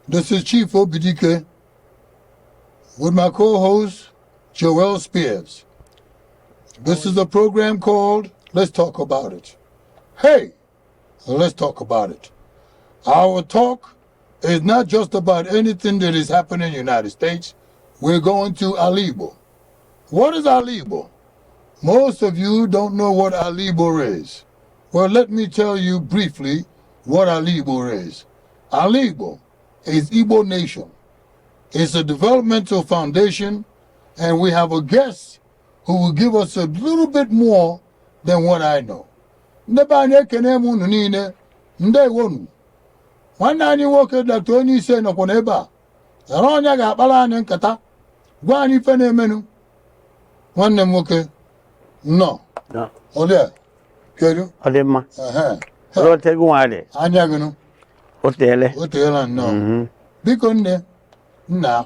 this is Chief Obidike with my co-host, Joel Spears. This is a program called Let's Talk About It. Hey, let's talk about it. Our talk is not just about anything that is happening in the United States. We're going to Alibo. What is Alibo? Most of you don't know what Alibo is. Well, let me tell you briefly what Alibo is. Alibo is Igbo Nation. It's a developmental foundation, and we have a guest who will give us a little bit more than what I know. Ndebanye kene munu niile, ndewonu. Nwanne anyị nwoke Dr. onye ise nọkwa n'ebe a. Yara onye ga-akpara anyị nkata. Gwa anyị ife na-emenu. Nwanne m nwoke nọ. Olee, kedu? Ọ dị mma. Ehe. Rotegu nwale. Anya gị nụ. O teele. O teela nnọọ. Biko nne, nna,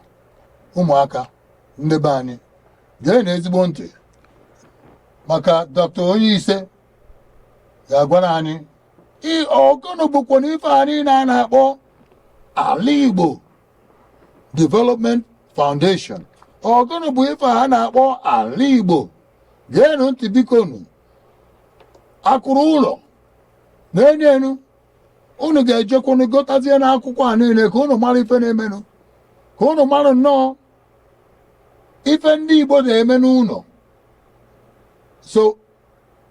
ụmụaka, ndị be anyị, gee na ezigbo ntị. Maka Dr. onye ise ga-agwara anyị ọgụnụ bụkwa n'ife anyị na-akpọ Alibo Development Foundation. Ọgụnụ bụ ife ha na-akpọ Alibo. Geenụ ntị biko nụ. Akụrụ ụlọ na-enye enu unu ga-ejekwanụ gotazie n'akwụkwọ a niile ka unu mara ife na-emenụ, ka unu mara nnọọ ife ndị Igbo na-eme n'ụlọ. So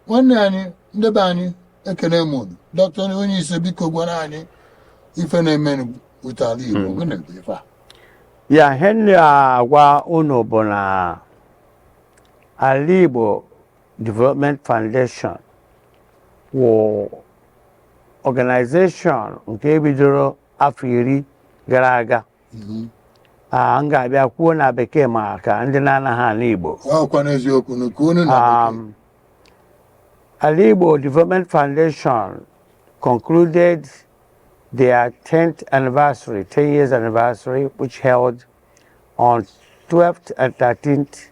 nwanne anyị ndị be anyị ekene m unu. Dr. onye ise biko gwara anyị ife na-emenụ wute Alibo. Gịnị bụ ife a? Ya Henry agwa unu bụ na Alibo Development Foundation wụ organization nke bidoro afọ 10 gara aga. M ga-abịa kwuo na bekee maka ndị na-anaghị anụ Igbo. Ọkwa n'eziokwu na ka unu na bekee. Alibo Development Foundation concluded their 10th anniversary, 10 years anniversary, which held on 12th and 13th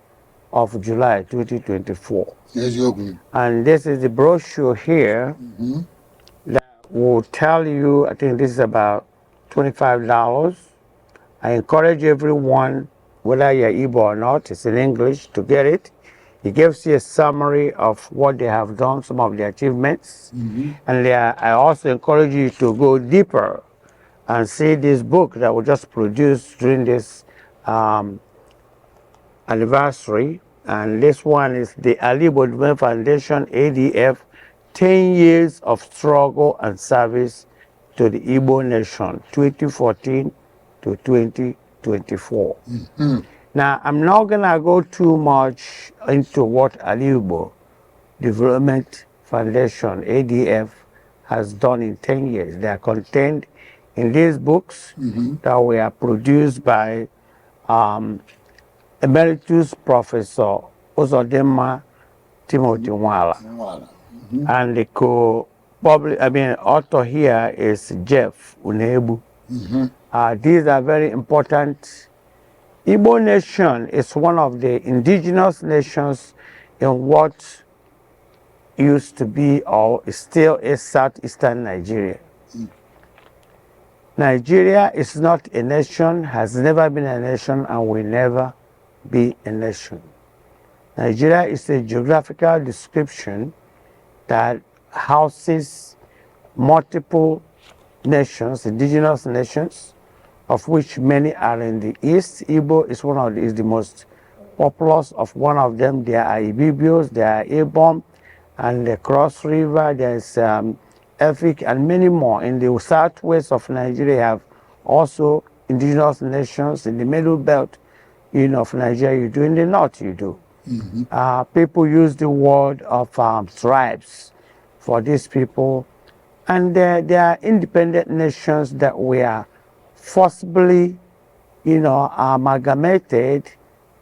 of July 2024. N'eziokwu. And this is the brochure here that will tell you, I think this is about $25. I encourage everyone, whether you're Igbo or not, it's in English, to get it. It gives you a summary of what they have done, some of the achievements. And I also encourage you to go deeper and see this book that was just produced during this anniversary. And this one is the Alibo Development Foundation, ADF, 10 years of struggle and service to the Igbo nation, 2014 to 2024. Now, I'm not gonna go too much into what Alibo Development Foundation, ADF, has done in 10 years. They are contained in these books that were produced by Emeritus Professor Ozodimma Timothy Nwala. And the author here is Jeff Unebu. These are very important. Igbo nation is one of the indigenous nations in what used to be or still is southeastern Nigeria. Nigeria is not a nation, has never been a nation, and will never be a nation. Nigeria is a geographical description that houses multiple nations, indigenous nations, of which many are in the east. Igbo is the most populous of one of them. There are Ibibios, there are Ibom, and the Cross River, there's Efik, and many more. In the southwest of Nigeria, have also indigenous nations. In the middle belt, of Nigeria, you do. In the north, you do. People use the word of tribes for these people, and they are independent nations that were forcibly, amalgamated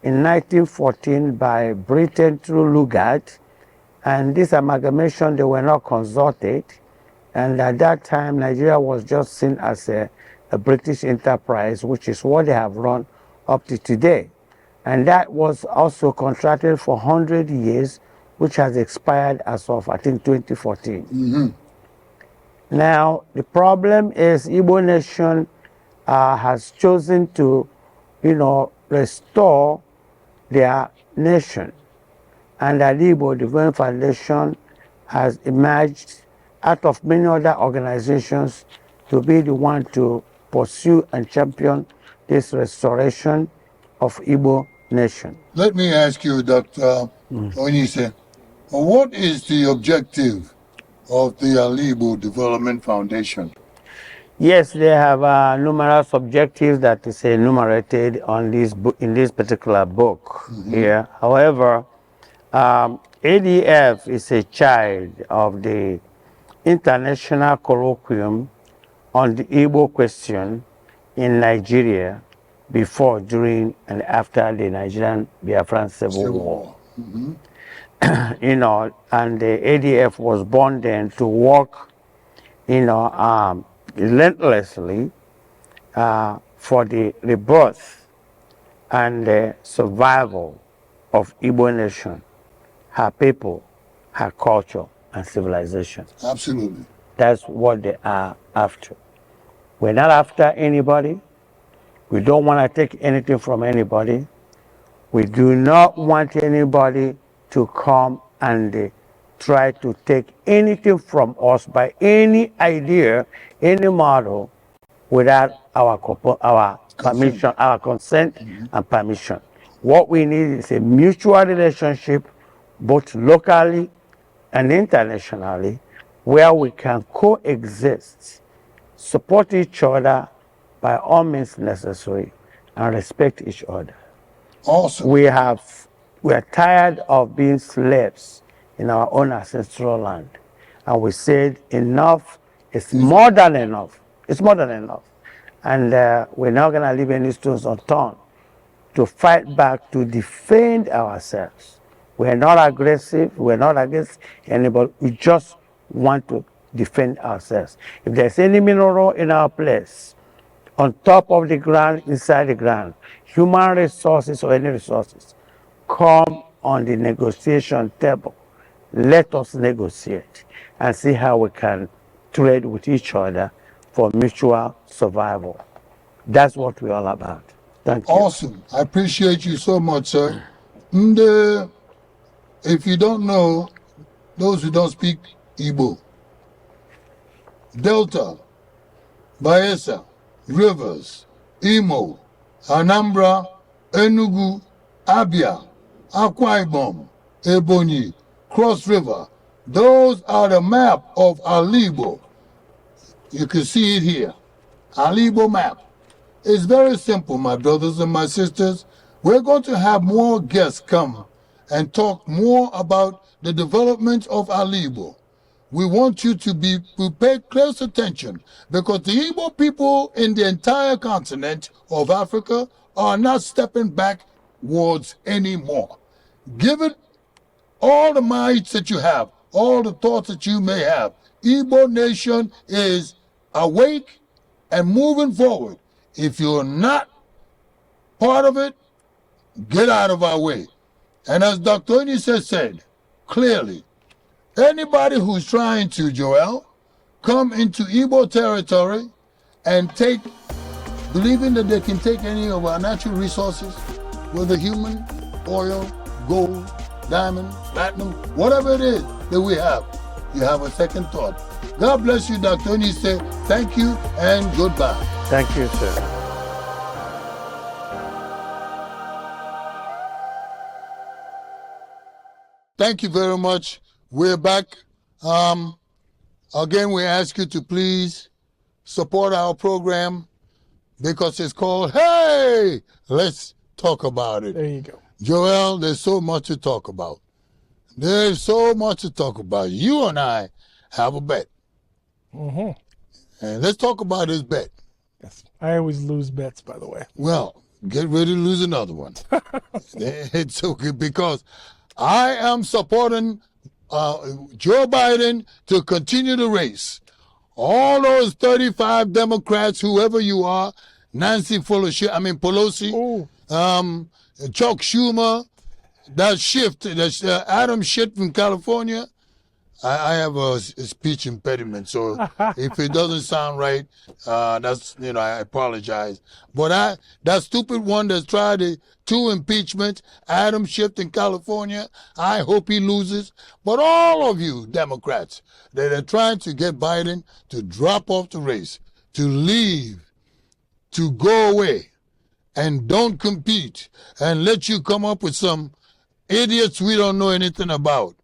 in 1914 by Britain through Lugard. And this amalgamation, they were not consulted. And at that time, Nigeria was just seen as a British enterprise, which is what they have run up to today. And that was also contracted for 100 years, which has expired as of, I think, 2014. Now, the problem is Igbo nation has chosen to, restore their nation. And the Igbo Development Foundation has emerged out of many other organizations to be the one to pursue and champion this restoration of Igbo nation. Let me ask you, Dr. Onise, what is the objective of the Igbo Development Foundation? Yes, they have numerous objectives that is enumerated on this book, in this particular book here. However, ADF is a child of the International Colloquium on the Igbo question in Nigeria before, during, and after the Nigerian Biafran Civil War. And the ADF was born then to work, relentlessly for the rebirth and the survival of Igbo nation, her people, her culture, and civilization. Absolutely. That's what they are after. We're not after anybody. We don't want to take anything from anybody. We do not want anybody to come and try to take anything from us by any idea, any model, without our permission, our consent and permission. What we need is a mutual relationship, both locally and internationally, where we can coexist, support each other by all means necessary, and respect each other. Awesome. We are tired of being slaves in our own ancestral land. And we said enough is more than enough. It's more than enough. And we're not going to leave any stones unturned to fight back, to defend ourselves. We're not aggressive. We're not against anybody. We just want to defend ourselves. If there's any mineral in our place, on top of the ground, inside the ground, human resources or any resources, come on the negotiation table. Let us negotiate and see how we can trade with each other for mutual survival. That's what we're all about. Thank you. Awesome. I appreciate you so much, sir. And if you don't know, those who don't speak Igbo, Delta, Bayelsa, Rivers, Imo, Anambra, Enugu, Abia, Akwa Ibom, Ebonyi, Cross River, those are the map of Igbo. You can see it here. Igbo map. It's very simple, my brothers and my sisters. We're going to have more guests come and talk more about the development of Igbo. We want you to pay close attention, because the Igbo people in the entire continent of Africa are not stepping backwards anymore. Give it all the minds that you have, all the thoughts that you may have. Igbo nation is awake and moving forward. If you're not part of it, get out of our way. And as Dr. Onise said clearly, anybody who's trying to, Joel, come into Igbo territory and believing that they can take any of our natural resources, whether human, oil, gold, diamond, platinum, whatever it is that we have, you have a second thought. God bless you, Dr. And you say thank you and goodbye. Thank you, sir. Thank you very much. We're back. Again, we ask you to please support our program because it's called Hey, Let's Talk About It. There you go. Joel, there's so much to talk about. There's so much to talk about. You and I have a bet. Mm-hmm. And let's talk about this bet. Yes. I always lose bets, by the way. Well, get ready to lose another one. It's okay because I am supporting Joe Biden to continue the race. All those 35 Democrats, whoever you are, Nancy Pelosi, Chuck Schumer, that Adam Schiff from California. I have a speech impediment, so if it doesn't sound right, that's, I apologize. But that stupid one that's tried the 2 impeachments, Adam Schiff in California, I hope he loses. But all of you Democrats that are trying to get Biden to drop off the race, to leave, to go away, and don't compete, and let you come up with some idiots we don't know anything about,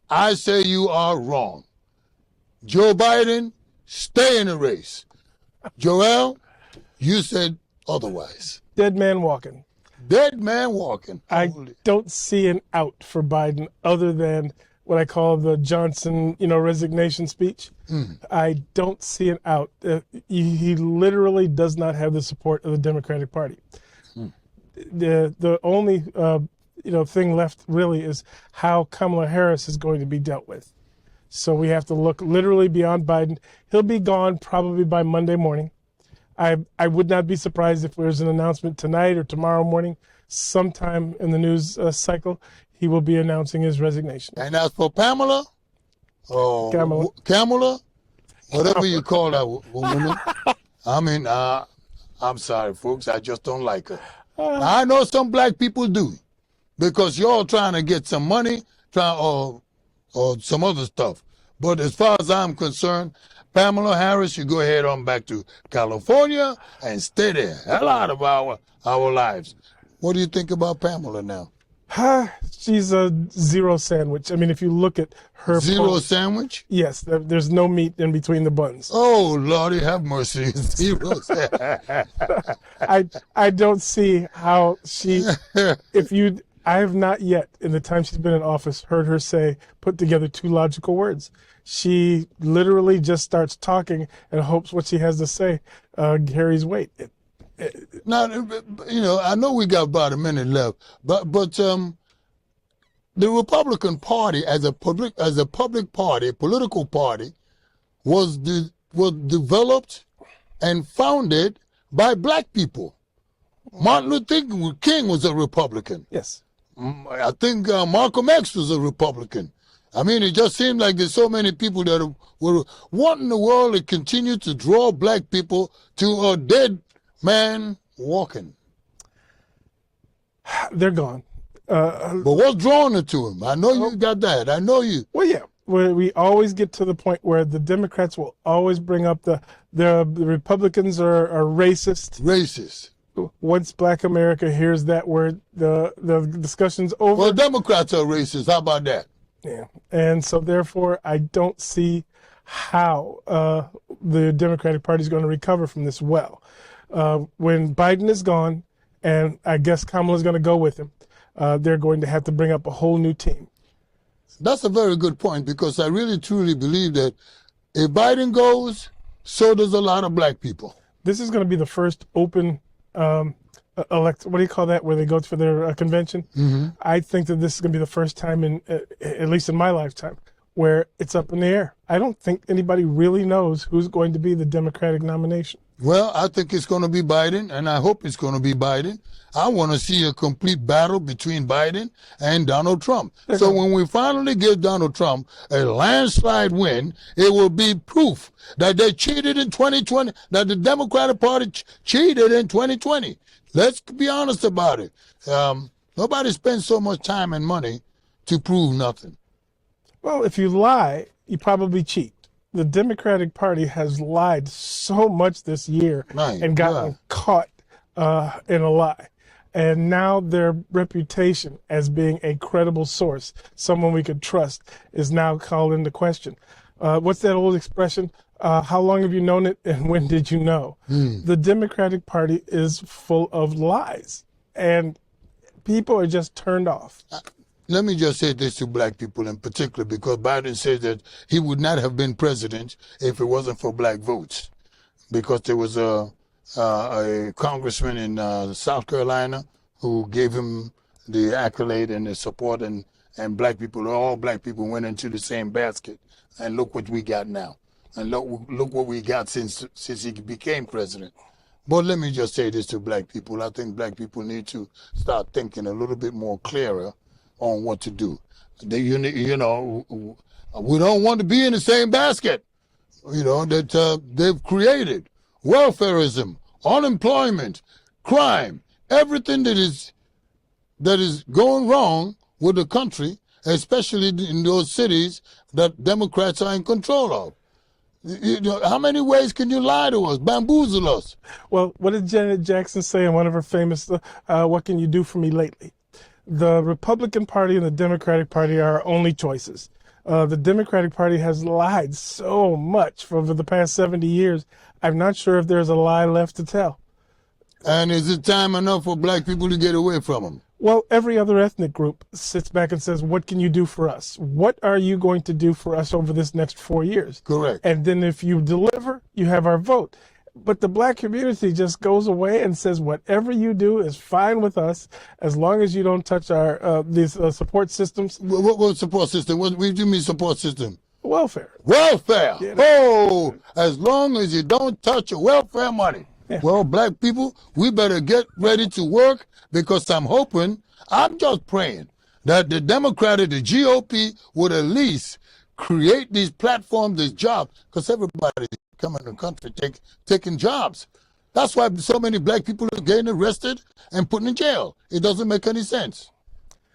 I say you are wrong. Joe Biden, stay in the race. Joel, you said otherwise. Dead man walking. Dead man walking. I don't see an out for Biden other than what I call the Johnson, resignation speech. I don't see an out. He literally does not have the support of the Democratic Party. The only thing left really is how Kamala Harris is going to be dealt with. So we have to look literally beyond Biden. He'll be gone probably by Monday morning. I would not be surprised if there's an announcement tonight or tomorrow morning, sometime in the news cycle, he will be announcing his resignation. And as for Pamela, Kamala, whatever you call that woman, I'm sorry, folks, I just don't like her. I know some black people do, because you're trying to get some money, or some other stuff. But as far as I'm concerned, Pamela Harris, you go ahead on back to California and stay there. Hell out of our lives. What do you think about Pamela now? She's a zero sandwich. I mean, if you look at her Zero sandwich? Yes, there's no meat in between the buns. Oh, Lordy, have mercy. Zero sandwich. I don't see how she, I have not yet, in the time she's been in office, heard her put together 2 logical words. She literally just starts talking and hopes what she has to say carries weight. Now, I know we got about a minute left, but the Republican Party as a public party, political party, was developed and founded by black people. Martin Luther King was a Republican. Yes. I think Malcolm X was a Republican. I mean, it just seemed like there's so many people that were wanting the world to continue to draw black people to a dead man walking. They're gone. But what's drawing it to him? I know you got that. I know you. Well, yeah. We always get to the point where the Democrats will always bring up the Republicans are racist. Racist. Once Black America hears that word, the discussion's over. Well, Democrats are racist. How about that? Yeah. And so therefore, I don't see how the Democratic Party is going to recover from this well. When Biden is gone, and I guess Kamala is going to go with him, they're going to have to bring up a whole new team. That's a very good point, because I really truly believe that if Biden goes, so does a lot of black people. This is going to be the first open what do you call that, where they go for their convention? Mm-hmm. I think that this is going to be the first time, at least in my lifetime, where it's up in the air. I don't think anybody really knows who's going to be the Democratic nomination. Well, I think it's going to be Biden, and I hope it's going to be Biden. I want to see a complete battle between Biden and Donald Trump. So when we finally give Donald Trump a landslide win, it will be proof that they cheated in 2020, that the Democratic Party cheated in 2020. Let's be honest about it. Nobody spends so much time and money to prove nothing. Well, if you lie, you probably cheat. The Democratic Party has lied so much this year Right, and gotten right. caught in a lie. And now their reputation as being a credible source, someone we could trust, is now called into question. What's that old expression? How long have you known it and when did you know? The Democratic Party is full of lies and people are just turned off. Let me just say this to black people in particular, because Biden said that he would not have been president if it wasn't for black votes. Because there was a congressman in South Carolina who gave him the accolade and the support, and black people, all black people went into the same basket. And look what we got now. And look what we got since he became president. But let me just say this to black people. I think black people need to start thinking a little bit more clearer on what to do. You know, we don't want to be in the same basket, you know, that they've created. Welfarism, unemployment, crime, everything that is going wrong with the country, especially in those cities that Democrats are in control of. You know, how many ways can you lie to us, bamboozle us? Well, what did Janet Jackson say in one of her famous, what can you do for me lately? The Republican Party and the Democratic Party are our only choices. The Democratic Party has lied so much for over the past 70 years. I'm not sure if there's a lie left to tell. And is it time enough for black people to get away from them? Well, every other ethnic group sits back and says, what can you do for us? What are you going to do for us over this next 4 years? Correct. And then if you deliver, you have our vote. But the black community just goes away and says, whatever you do is fine with us as long as you don't touch our these support systems. What support system? What do you mean support system? Welfare. Welfare. Yeah. Oh, as long as you don't touch your welfare money. Yeah. Well, black people, we better get ready to work, because I'm just praying that the Democratic, the GOP would at least create these platforms, these jobs, because everybody's coming to the country taking jobs. That's why so many black people are getting arrested and put in jail. It doesn't make any sense.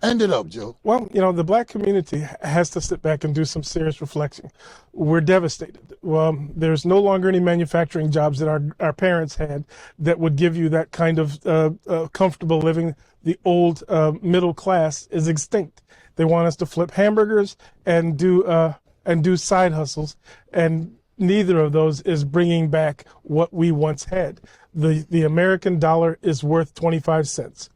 End it up, Joe. Well, you know, the black community has to sit back and do some serious reflection. We're devastated. Well, there's no longer any manufacturing jobs that our parents had that would give you that kind of comfortable living. The old middle class is extinct. They want us to flip hamburgers and do side hustles, and neither of those is bringing back what we once had. The American dollar is worth 25 cents.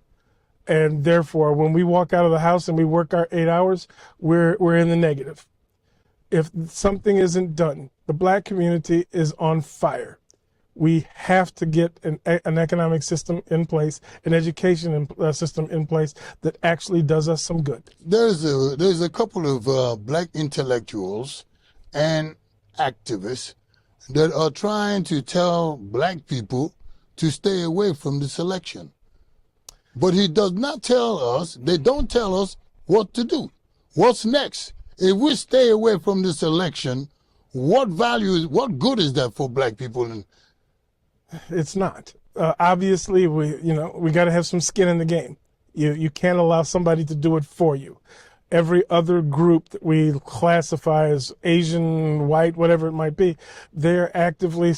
And therefore, when we walk out of the house and we work our 8 hours, we're in the negative. If something isn't done, the black community is on fire. We have to get an economic system in place, an education system in place that actually does us some good. There's a couple of black intellectuals and activists that are trying to tell black people to stay away from this election. But he does not tell us, they don't tell us what to do. What's next? If we stay away from this election, what good is that for black people? It's not. Obviously, we got to have some skin in the game. You can't allow somebody to do it for you. Every other group that we classify as Asian, white, whatever it might be, they're actively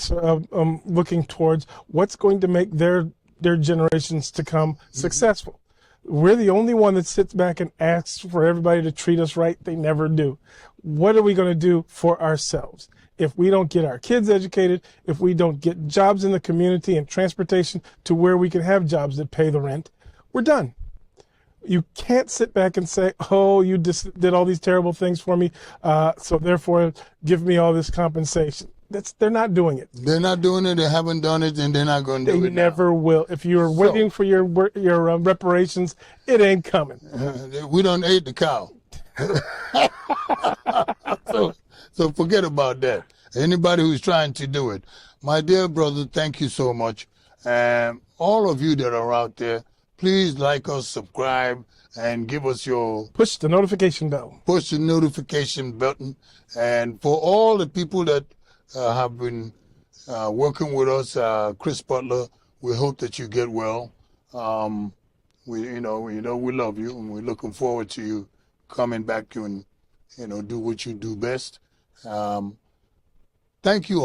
looking towards what's going to make their generations to come successful. We're the only one that sits back and asks for everybody to treat us right. They never do. What are we going to do for ourselves? If we don't get our kids educated, if we don't get jobs in the community and transportation to where we can have jobs that pay the rent, we're done. You can't sit back and say, oh, you just did all these terrible things for me, so therefore give me all this compensation. They're not doing it. They're not doing it. They haven't done it, and they're not going to do it. They never will. If you're waiting for your reparations, it ain't coming. We done ate the cow. So forget about that. Anybody who's trying to do it. My dear brother, thank you so much. All of you that are out there, please like us, subscribe, and give us your... Push the notification bell. Push the notification button. And for all the people that have been working with us, Chris Butler, we hope that you get well. We we love you, and we're looking forward to you coming back and do what you do best. Thank you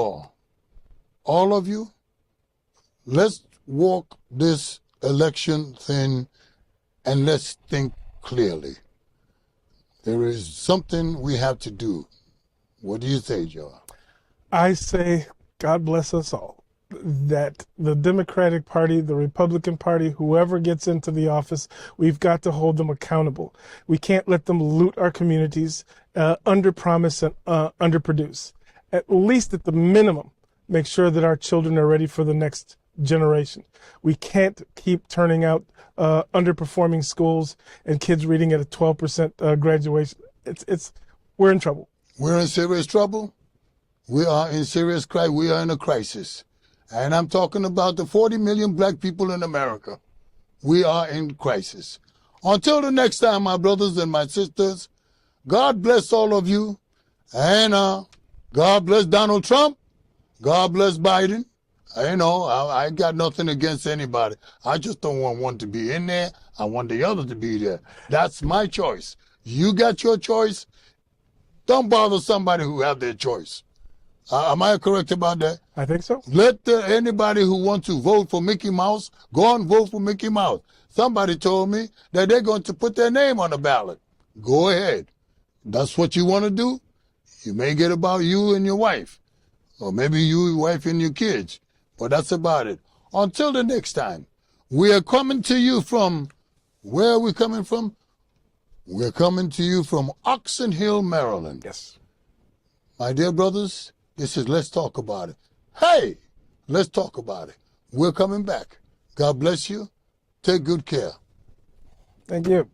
all of you. Let's walk this election thing, and let's think clearly. There is something we have to do. What do you say, Joe? I say, God bless us all, that the Democratic Party, the Republican Party, whoever gets into the office, we've got to hold them accountable. We can't let them loot our communities, underpromise and underproduce. At least at the minimum, make sure that our children are ready for the next generation. We can't keep turning out underperforming schools and kids reading at a 12% graduation. We're in trouble. We're in serious trouble. We are in serious crisis. We are in a crisis. And I'm talking about the 40 million black people in America. We are in crisis. Until the next time, my brothers and my sisters, God bless all of you. And God bless Donald Trump. God bless Biden. I got nothing against anybody. I just don't want one to be in there. I want the other to be there. That's my choice. You got your choice. Don't bother somebody who have their choice. Am I correct about that? I think so. Let anybody who wants to vote for Mickey Mouse go and vote for Mickey Mouse. Somebody told me that they're going to put their name on the ballot. Go ahead. That's what you want to do. You may get about you and your wife, or maybe you, your wife, and your kids. But that's about it. Until the next time, we are coming to you from, where are we coming from? We're coming to you from Oxon Hill, Maryland. Yes. My dear brothers, this is Let's Talk About It. Hey, let's talk about it. We're coming back. God bless you. Take good care. Thank you.